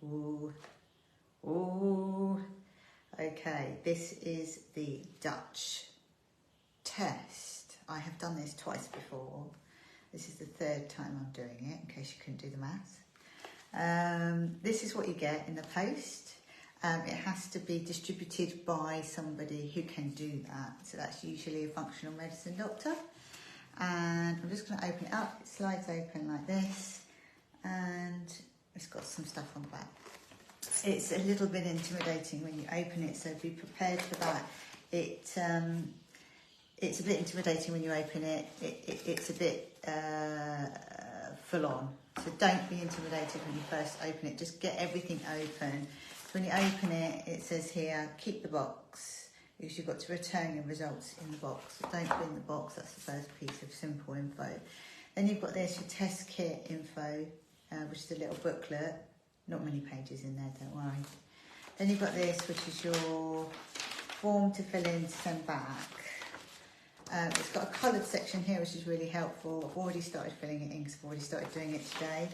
Ooh, ooh. Okay, this is the Dutch test. I have done this twice before. This is the third time I'm doing it, in case you couldn't do the maths. This is what you get in the post. It has to be distributed by somebody who can do that. So that's usually a functional medicine doctor. And I'm just going to open it up. It slides open like this, and it's got some stuff on the back. It's a little bit intimidating when you open it, so be prepared for that. It's a bit intimidating when you open it. It's a bit full on. So don't be intimidated when you first open it. Just get everything open. So when you open it, it says here, keep the box, because you've got to return your results in the box. So don't put in the box. That's the first piece of simple info. Then you've got this, your test kit info, which is a little booklet. Not many pages in there, don't worry. Then you've got this, which is your form to fill in to send back. It's got a coloured section here, which is really helpful. I've already started filling it in because I've already started doing it today.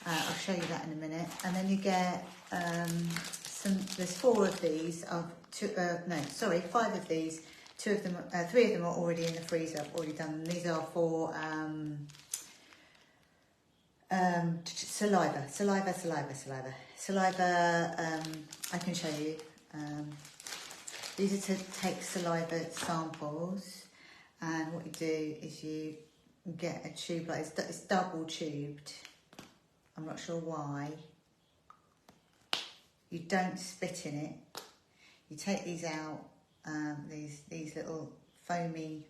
I'll show you that in a minute. And then you get there's 4 of these, 5 of these. 3 of them are already in the freezer. I've already done them. These are for saliva. I can show you. These are to take saliva samples, and what you do is you get a tube like it's double tubed. I'm not sure why. You don't spit in it. You take these out, these little foamy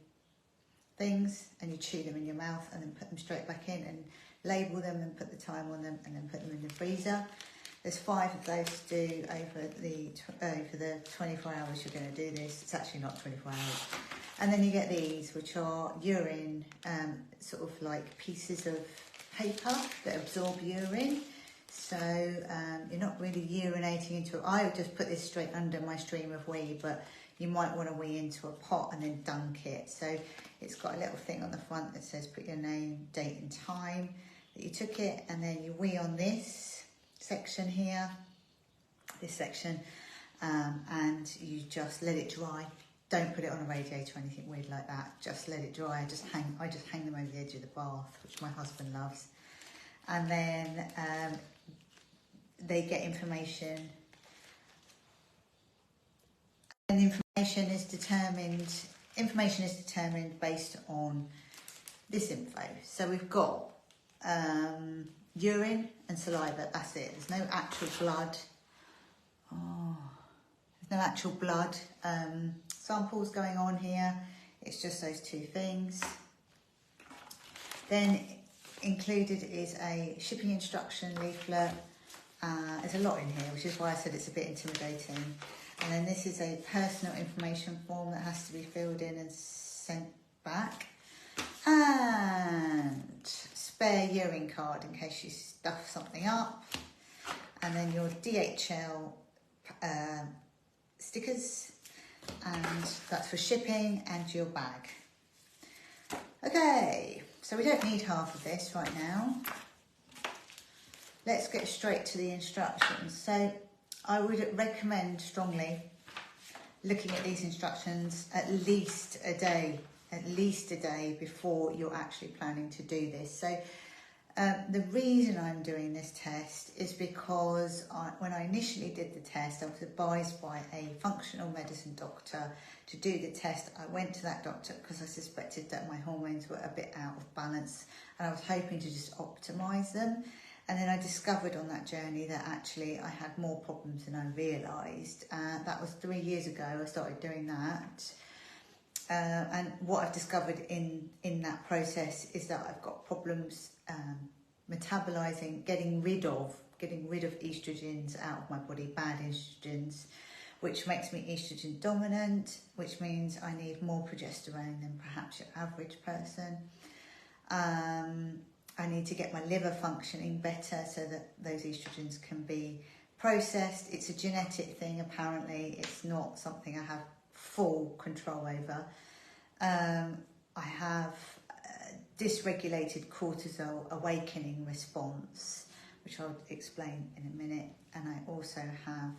things, and you chew them in your mouth, and then put them straight back in and label them and put the time on them, and then put them in the freezer. There's 5 of those to do over the 24 hours you're going to do this. It's actually not 24 hours. And then you get these, which are urine, sort of like pieces of paper that absorb urine. So you're not really urinating into it. I would just put this straight under my stream of wee, but you might want to wee into a pot and then dunk it. So it's got a little thing on the front that says put your name, date and time that you took it, and then you wee on this section here, and you just let it dry. Don't put it on a radiator or anything weird like that. Just let it dry. I just hang them over the edge of the bath, which my husband loves. And then they get information. And information is determined based on this info. So we've got urine and saliva. That's it. There's no actual blood. There's no actual blood samples going on here. It's just those 2 things. Then included is a shipping instruction leaflet. There's a lot in here, which is why I said it's a bit intimidating. And then this is a personal information form that has to be filled in and sent back. And spare urine card in case you stuff something up. And then your DHL stickers, and that's for shipping, and your bag. Okay, so we don't need half of this right now. Let's get straight to the instructions. So I would recommend strongly looking at these instructions at least a day before you're actually planning to do this. So the reason I'm doing this test is because when I initially did the test, I was advised by a functional medicine doctor to do the test. I went to that doctor because I suspected that my hormones were a bit out of balance, and I was hoping to just optimise them. And then I discovered on that journey that actually I had more problems than I realised. That was 3 years ago I started doing that. And what I've discovered in that process is that I've got problems metabolising, getting rid of estrogens out of my body, bad estrogens, which makes me estrogen dominant, which means I need more progesterone than perhaps your average person. I need to get my liver functioning better so that those estrogens can be processed. It's a genetic thing, apparently. It's not something I have full control over. I have dysregulated cortisol awakening response, which I'll explain in a minute. And I also have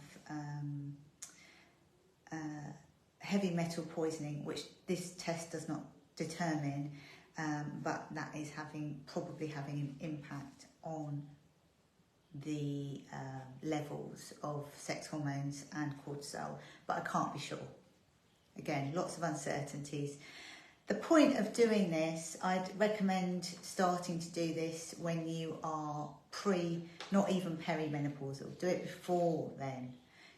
heavy metal poisoning, which this test does not determine, but that is probably having an impact on the levels of sex hormones and cortisol, but I can't be sure. Again, lots of uncertainties. The point of doing this, I'd recommend starting to do this when you are not even perimenopausal. Do it before then,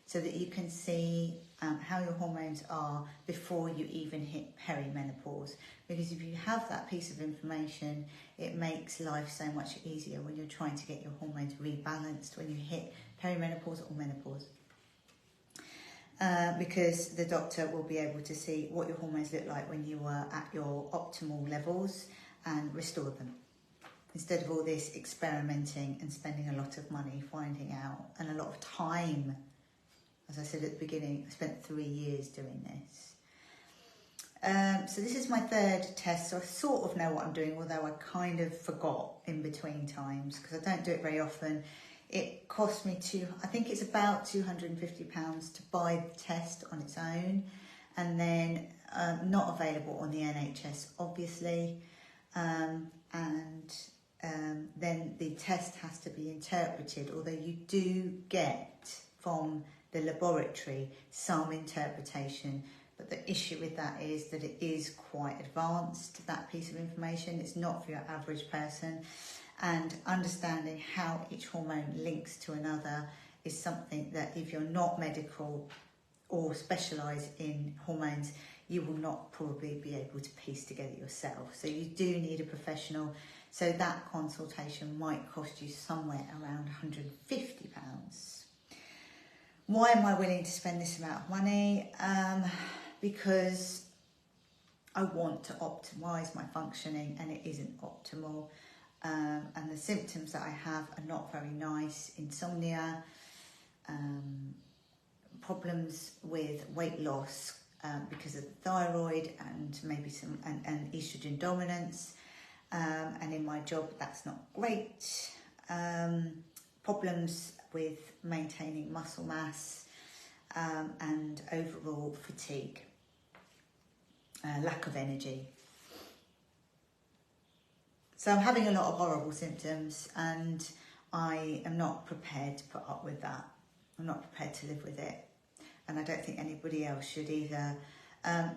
so that you can see how your hormones are before you even hit perimenopause. Because if you have that piece of information, it makes life so much easier when you're trying to get your hormones rebalanced when you hit perimenopause or menopause. Because the doctor will be able to see what your hormones look like when you are at your optimal levels and restore them. Instead of all this experimenting and spending a lot of money finding out, and a lot of time. As I said at the beginning, I spent 3 years doing this. So this is my third test, so I sort of know what I'm doing, although I kind of forgot in between times because I don't do it very often. It cost me I think it's about £250 to buy the test on its own, and then not available on the NHS, obviously. Then the test has to be interpreted, although you do get from the laboratory some interpretation, but the issue with that is that it is quite advanced, that piece of information. It's not for your average person, and understanding how each hormone links to another is something that if you're not medical or specialise in hormones, you will not probably be able to piece together yourself. So you do need a professional. So that consultation might cost you somewhere around £150. Why am I willing to spend this amount of money? Because I want to optimise my functioning, and it isn't optimal. And the symptoms that I have are not very nice. Insomnia, problems with weight loss because of the thyroid, and maybe some and estrogen dominance. And in my job, that's not great. Problems with maintaining muscle mass, and overall fatigue, lack of energy. So I'm having a lot of horrible symptoms, and I am not prepared to put up with that. I'm not prepared to live with it, and I don't think anybody else should either.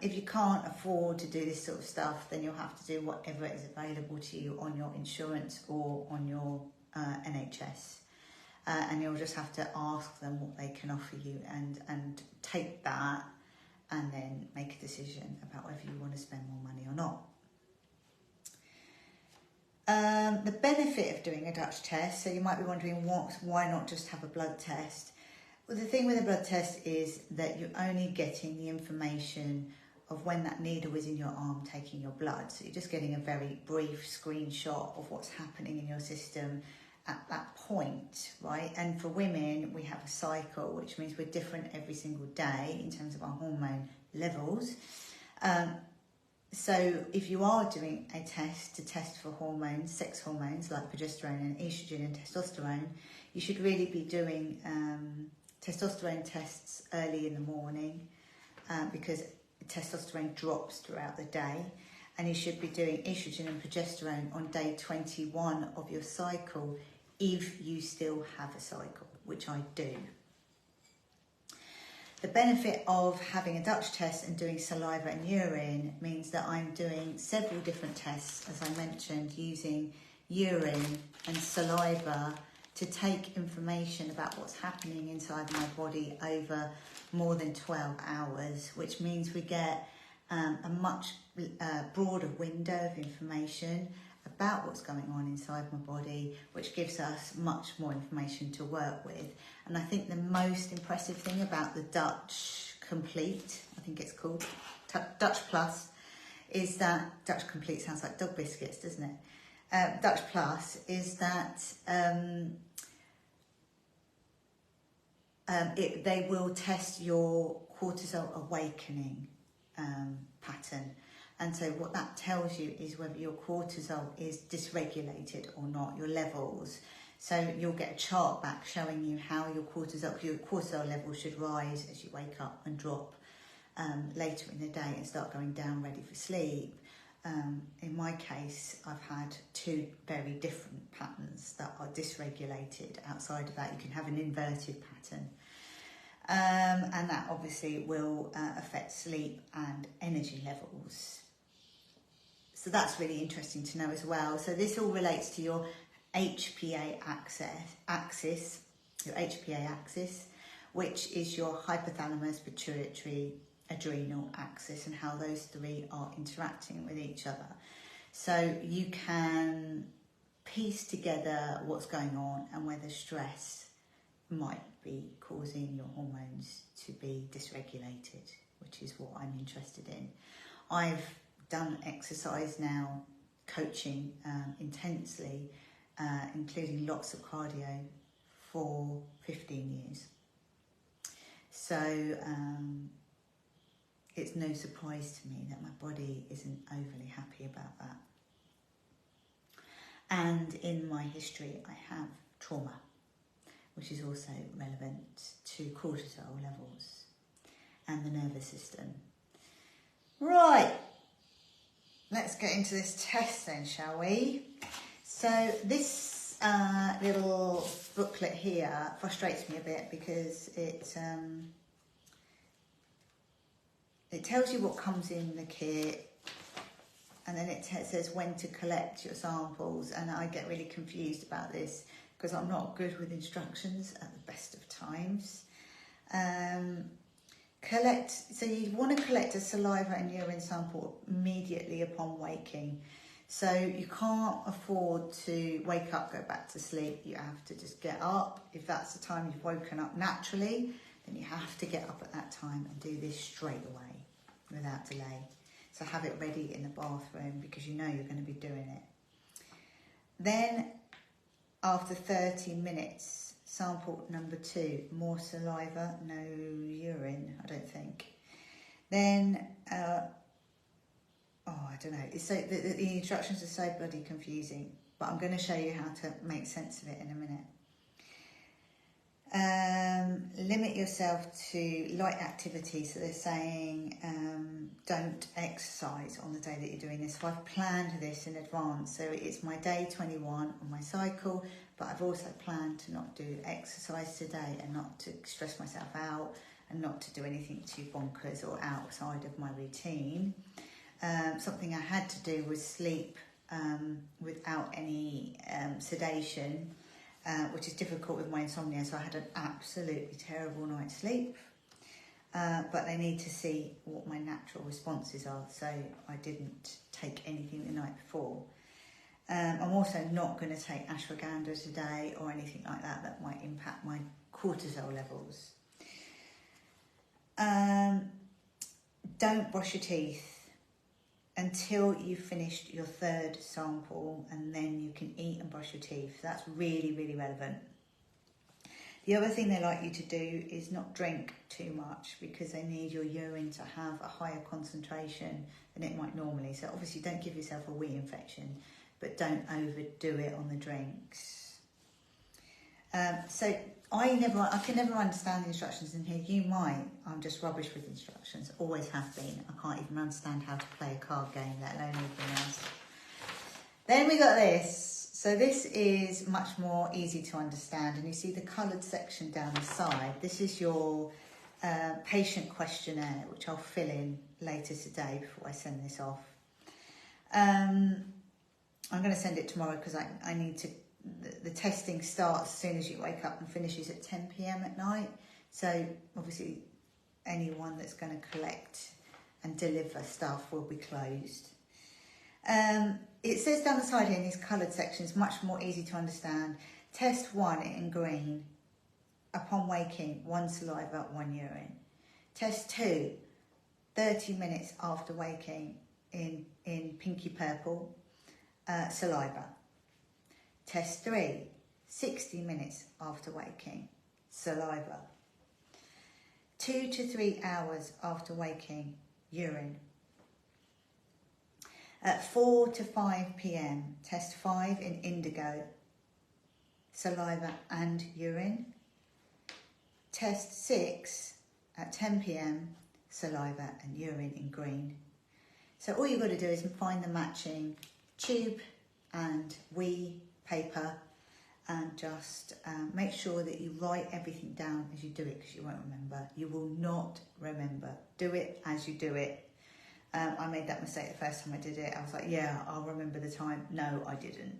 If you can't afford to do this sort of stuff, then you'll have to do whatever is available to you on your insurance or on your NHS. And you'll just have to ask them what they can offer you, and take that, and then make a decision about whether you want to spend more money or not. The benefit of doing a Dutch test, so you might be wondering why not just have a blood test? Well, the thing with a blood test is that you're only getting the information of when that needle is in your arm taking your blood. So you're just getting a very brief screenshot of what's happening in your system at that point, right? And for women, we have a cycle, which means we're different every single day in terms of our hormone levels. So if you are doing a test to test for hormones, sex hormones like progesterone and estrogen and testosterone, you should really be doing testosterone tests early in the morning because testosterone drops throughout the day. And you should be doing estrogen and progesterone on day 21 of your cycle if you still have a cycle, which I do. The benefit of having a Dutch test and doing saliva and urine means that I'm doing several different tests, as I mentioned, using urine and saliva to take information about what's happening inside my body over more than 12 hours, which means we get a much broader window of information about what's going on inside my body, which gives us much more information to work with. And I think the most impressive thing about the Dutch Complete, I think it's called, Dutch Plus, is that, Dutch Complete sounds like dog biscuits, doesn't it? Dutch Plus is that they will test your cortisol awakening pattern. And so what that tells you is whether your cortisol is dysregulated or not, your levels. So you'll get a chart back showing you how your cortisol level should rise as you wake up and drop later in the day and start going down ready for sleep. In my case, I've had two very different patterns that are dysregulated. Outside of that, you can have an inverted pattern. And that obviously will affect sleep and energy levels. So that's really interesting to know as well. So this all relates to your HPA axis, which is your hypothalamus, pituitary, adrenal axis, and how those three are interacting with each other. So you can piece together what's going on and whether stress might be causing your hormones to be dysregulated, which is what I'm interested in. I've done exercise now, coaching intensely, including lots of cardio for 15 years. So it's no surprise to me that my body isn't overly happy about that. And in my history, I have trauma, which is also relevant to cortisol levels and the nervous system. Right, let's get into this test then, shall we? So this little booklet here frustrates me a bit because it tells you what comes in the kit, and then it says when to collect your samples, and I get really confused about this because I'm not good with instructions at the best of times. So you want to collect a saliva and urine sample immediately upon waking. So you can't afford to wake up, go back to sleep. You have to just get up. If that's the time you've woken up naturally, then you have to get up at that time and do this straight away without delay. So have it ready in the bathroom because you know you're going to be doing it. Then after 30 minutes, sample number 2, more saliva, no urine, I don't think. Then, I don't know. So the instructions are so bloody confusing, but I'm going to show you how to make sense of it in a minute. Limit yourself to light activity. So they're saying don't exercise on the day that you're doing this. So I've planned this in advance. So it's my day 21 on my cycle, but I've also planned to not do exercise today and not to stress myself out and not to do anything too bonkers or outside of my routine. Something I had to do was sleep without any sedation, which is difficult with my insomnia, so I had an absolutely terrible night's sleep. But they need to see what my natural responses are, so I didn't take anything the night before. I'm also not going to take ashwagandha today or anything like that that might impact my cortisol levels. Don't brush your teeth until you've finished your 3rd sample, and then you can eat and brush your teeth. That's really, really relevant. The other thing they like you to do is not drink too much because they need your urine to have a higher concentration than it might normally. So obviously don't give yourself a wee infection, but don't overdo it on the drinks. So I can never understand the instructions in here. You might. I'm just rubbish with instructions. Always have been. I can't even understand how to play a card game, let alone anything else. Then we got this. So this is much more easy to understand. And you see the coloured section down the side. This is your patient questionnaire, which I'll fill in later today before I send this off. I'm going to send it tomorrow because I need to... The testing starts as soon as you wake up and finishes at 10 p.m. at night. So obviously anyone that's going to collect and deliver stuff will be closed. It says down the side here in these coloured sections, much more easy to understand. Test 1 in green, upon waking, 1 saliva, 1 urine. Test 2, 30 minutes after waking, in pinky purple, saliva. Test 3, 60 minutes after waking, saliva. 2 to 3 hours after waking, urine. At 4 to 5 p.m, test 5 in indigo, saliva and urine. Test 6 at 10 p.m, saliva and urine in green. So all you've got to do is find the matching tube and wee paper, and just make sure that you write everything down as you do it, because you won't remember. You will not remember. Do it as you do it. I made that mistake the first time I did it. I was like, yeah, I'll remember the time. No, I didn't.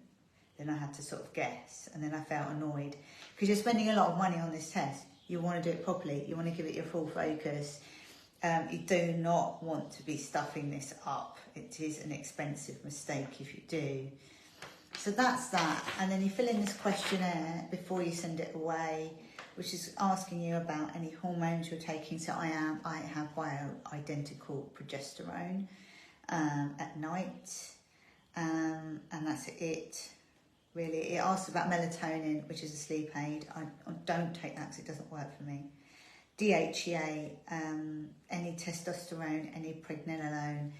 Then I had to sort of guess, and then I felt annoyed because you're spending a lot of money on this test. You want to do it properly. You want to give it your full focus. You do not want to be stuffing this up. It is an expensive mistake if you do. So that's that. And then you fill in this questionnaire before you send it away, which is asking you about any hormones you're taking. So I have bioidentical progesterone at night, and that's it. Really, it asks about melatonin, which is a sleep aid. I don't take that because it doesn't work for me. DHEA, any testosterone, any pregnenolone,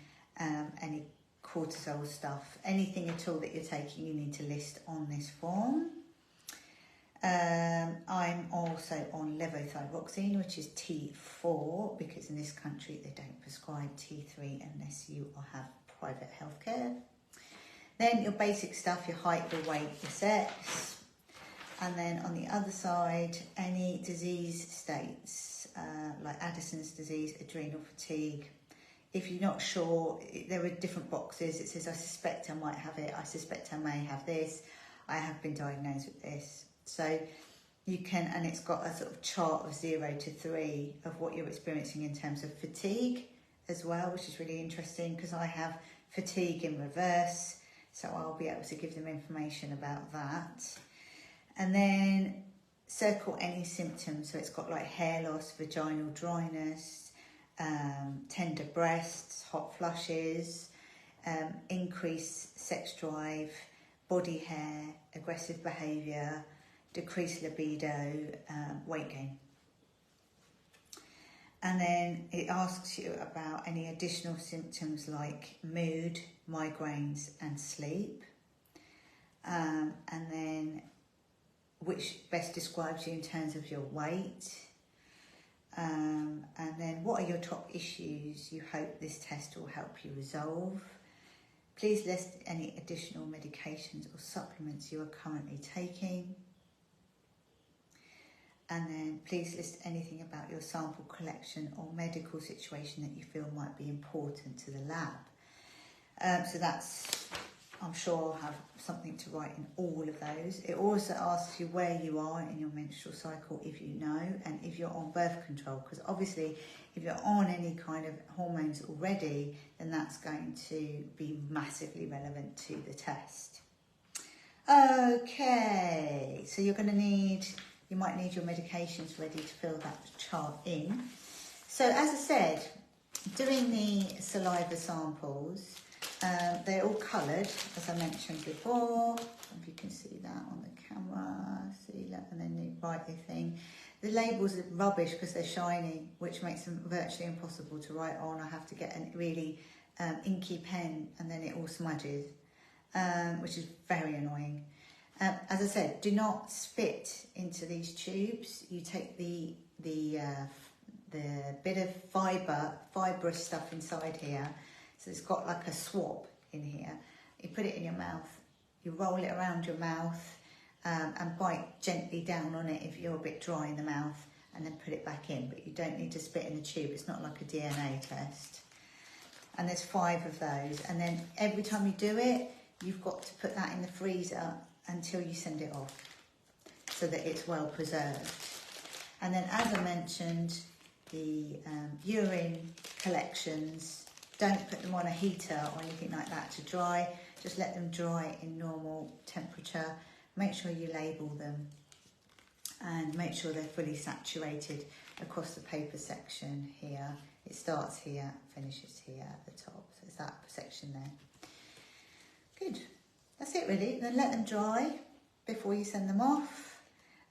any cortisol stuff, anything at all that you're taking, you need to list on this form. I'm also on levothyroxine, which is T4, because in this country they don't prescribe T3 unless you have private healthcare. Then your basic stuff, your height, your weight, your sex. And then on the other side, any disease states, like Addison's disease, adrenal fatigue. If you're not sure, there are different boxes. It says, I suspect I might have it. I suspect I may have this. I have been diagnosed with this. So you can, and it's got a sort of chart of 0 to 3 of what you're experiencing in terms of fatigue as well, which is really interesting because I have fatigue in reverse. So I'll be able to give them information about that. And then circle any symptoms. So it's got like hair loss, vaginal dryness, tender breasts, hot flushes, increased sex drive, body hair, aggressive behaviour, decreased libido, weight gain. And then it asks you about any additional symptoms like mood, migraines and sleep. And then which best describes you in terms of your weight. And then what are your top issues you hope this test will help you resolve. Please list any additional medications or supplements you are currently taking. And then please list anything about your sample collection or medical situation that you feel might be important to the lab. So that's, I'm sure I'll have something to write in all of those. It also asks you where you are in your menstrual cycle, if you know, and if you're on birth control, because obviously if you're on any kind of hormones already, then that's going to be massively relevant to the test. Okay, so you're going to need, you might need your medications ready to fill that chart in. So as I said, doing the saliva samples, they're all coloured, as I mentioned before. If you can see that on the camera, see that, and then you write your thing. The labels are rubbish because they're shiny, which makes them virtually impossible to write on. I have to get a really inky pen, and then it all smudges, which is very annoying. As I said, do not spit into these tubes. You take the bit of fibrous stuff inside here. So it's got like a swab in here. You put it in your mouth, you roll it around your mouth and bite gently down on it if you're a bit dry in the mouth, and then put it back in. But you don't need to spit in the tube. It's not like a DNA test. And there's 5 of those. And then every time you do it, you've got to put that in the freezer until you send it off so that it's well preserved. And then, as I mentioned, the urine collections, don't put them on a heater or anything like that to dry. Just let them dry in normal temperature. Make sure you label them and make sure they're fully saturated across the paper section here. It starts here, finishes here at the top. So it's that section there. Good. That's it really. Then let them dry before you send them off.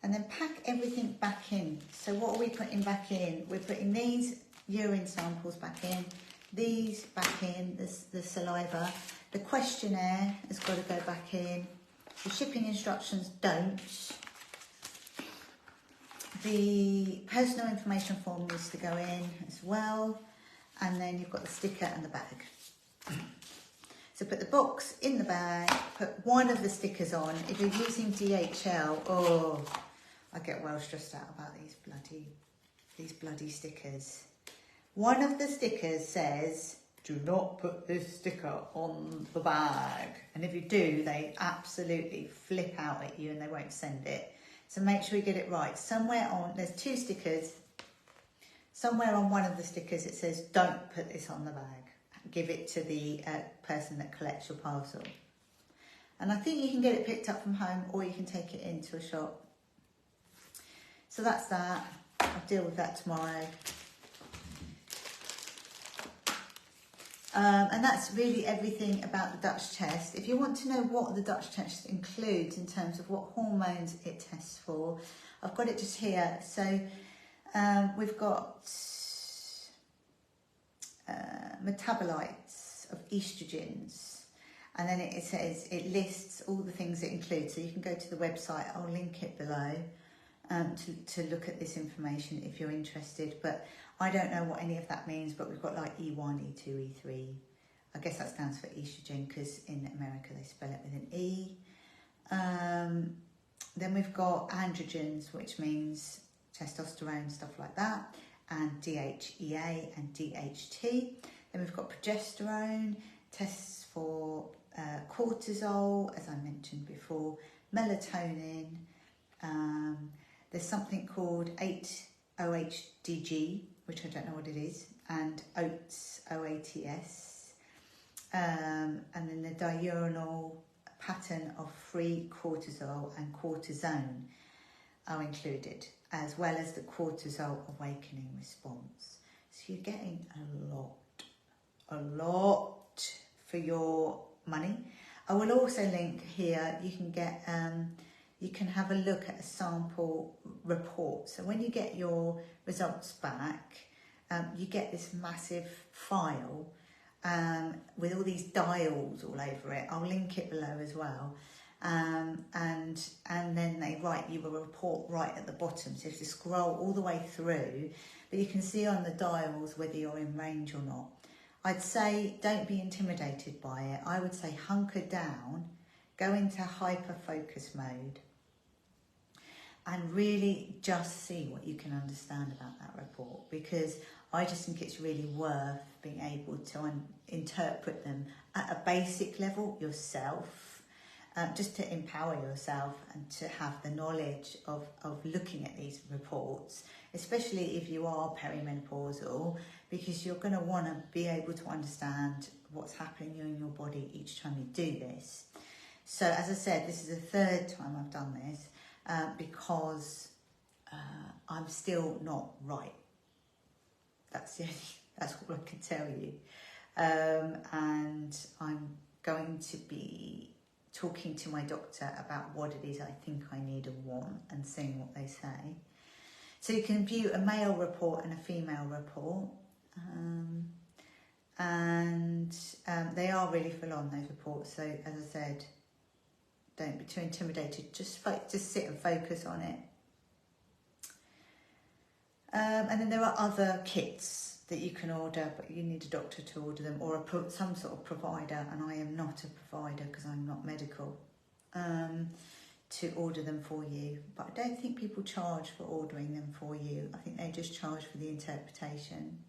And then pack everything back in. So what are we putting back in? We're putting these urine samples back in. These back in, the saliva. The questionnaire has got to go back in. The shipping instructions don't. The personal information form needs to go in as well. And then you've got the sticker and the bag. So put the box in the bag, put one of the stickers on. If you're using DHL, oh, I get well stressed out about these bloody stickers. One of the stickers says, do not put this sticker on the bag. And if you do, they absolutely flip out at you and they won't send it. So make sure you get it right. Somewhere on, there's 2 stickers. Somewhere on one of the stickers it says, don't put this on the bag. Give it to the person that collects your parcel. And I think you can get it picked up from home or you can take it into a shop. So that's that. I'll deal with that tomorrow. And that's really everything about the Dutch test. If you want to know what the Dutch test includes in terms of what hormones it tests for, I've got it just here. So we've got metabolites of estrogens, and then it says, it lists all the things it includes. So you can go to the website, I'll link it below to look at this information if you're interested. But I don't know what any of that means, but we've got like E1, E2, E3. I guess that stands for estrogen because in America they spell it with an E. Then we've got androgens, which means testosterone, stuff like that, and DHEA and DHT. Then we've got progesterone, tests for cortisol, as I mentioned before, melatonin. There's something called 8-OHDG, which I don't know what it is, and OATS, OATS. And then the diurnal pattern of free cortisol and cortisone are included, as well as the cortisol awakening response. So you're getting a lot for your money. I will also link here, you can get, you can have a look at a sample report. So when you get your results back, you get this massive file with all these dials all over it. I'll link it below as well. And then they write you a report right at the bottom. So you have to scroll all the way through, but you can see on the dials whether you're in range or not. I'd say don't be intimidated by it. I would say hunker down, go into hyper focus mode, and really just see what you can understand about that report, because I just think it's really worth being able to interpret them at a basic level yourself, just to empower yourself and to have the knowledge of looking at these reports, especially if you are perimenopausal, because you're going to want to be able to understand what's happening in your body each time you do this. So as I said, this is the 3rd time I've done this, because I'm still not right. That's all I can tell you. And I'm going to be talking to my doctor about what it is I think I need and want, and seeing what they say. So you can view a male report and a female report. They are really full on, those reports. So as I said, don't be too intimidated. Just sit and focus on it. And then there are other kits that you can order, but you need a doctor to order them, or some sort of provider, and I am not a provider because I'm not medical, to order them for you. But I don't think people charge for ordering them for you. I think they just charge for the interpretation.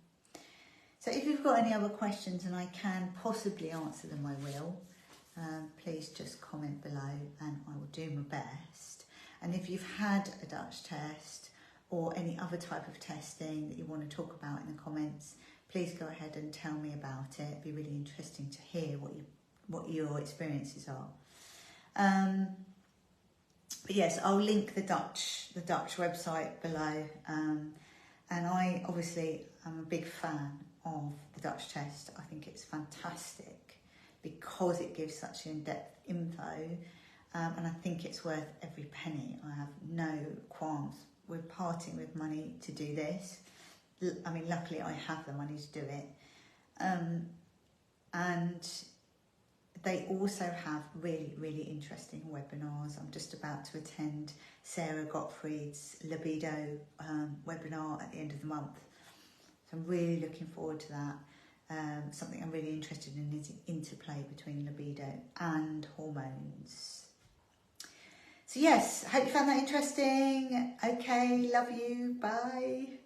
So if you've got any other questions and I can possibly answer them, I will. Please just comment below and I will do my best. And if you've had a Dutch test or any other type of testing that you want to talk about in the comments, please go ahead and tell me about it. It'd be really interesting to hear what your experiences are. But yes, I'll link the Dutch website below. And I obviously am a big fan of the Dutch test. I think it's fantastic because it gives such in-depth info, and I think it's worth every penny. I have no qualms with parting with money to do this. I mean, luckily I have the money to do it, and They also have really interesting webinars. I'm just about to attend Sarah Gottfried's libido webinar at the end of the month. So I'm really looking forward to that. Something I'm really interested in is interplay between libido and hormones. So yes, I hope you found that interesting. Okay, love you. Bye.